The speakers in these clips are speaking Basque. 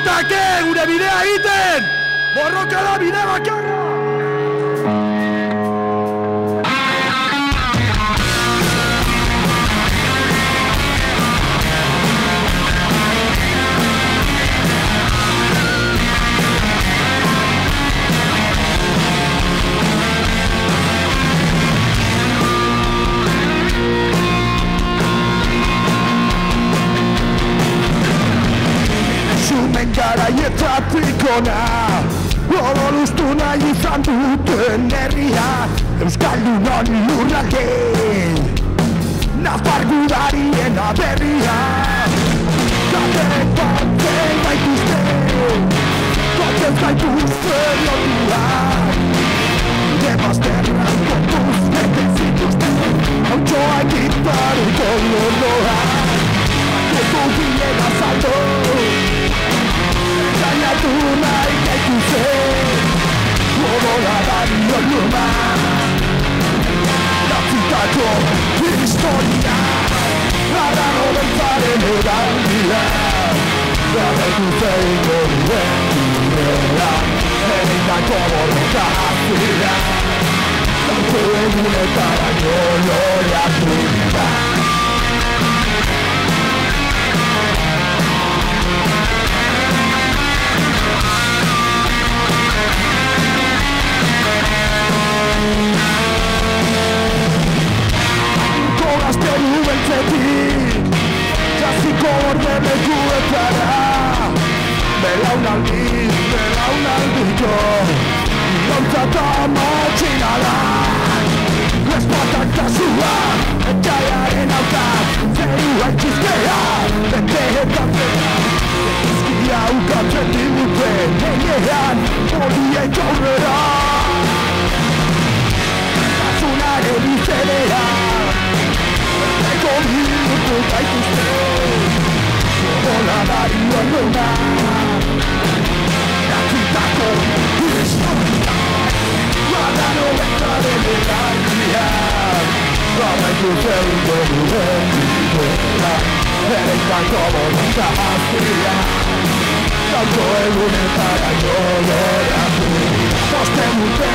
ginateke gure bidea egiten! Borroka da bide bakarra! Zumen garaietatik ona Odolustu nahi izan duten herria Euskaldunon lurralde Nafar gudarien aberria Zaten batzen gaituzte Batzen gaituzte lotuak Demazterrak kontuz eten zituzte Hautsoa egitareko lordoak Eko ginen azaldo Zainatu nahi gaituze Godola dario luma Natzitako historia Arrano bentzaren eraldia Gabaitu zeingo duen direla Ereindako borroka azira Zauko egunetara joloreak dira Gazteru beltzetik Jaziko orde lekuetara Belaunaldiko Gauza eta motxinala Espatak kasua Etxaiaren aukak Zeru haitxizkea Bete-etatzea Ezkia ukatzen digute Egean Horien gaurrera Azunaren izenea Eko minutu gaituzte Gola dario luna Natzitako historia Guardano bentzaren eraikia Gabaitu zeingo duen direla Ereindako borroka azria Zauko egunetara joloreak dira Bosten urte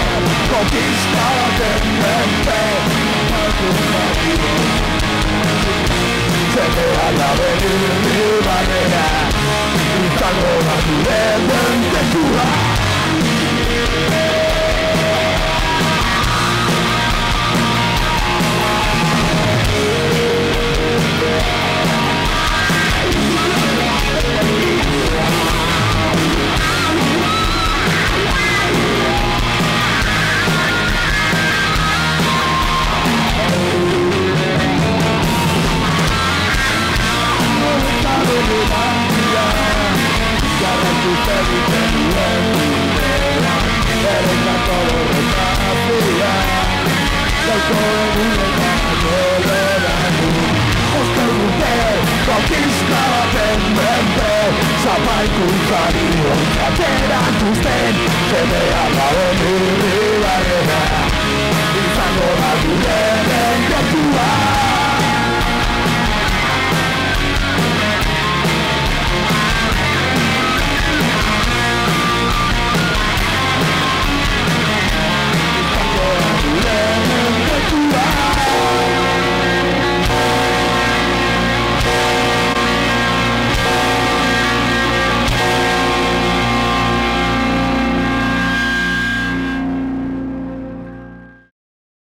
konkista baten menpe Zene alabe nire barrera Izango da gure dentekua Zene ala honi barrera Izango da gure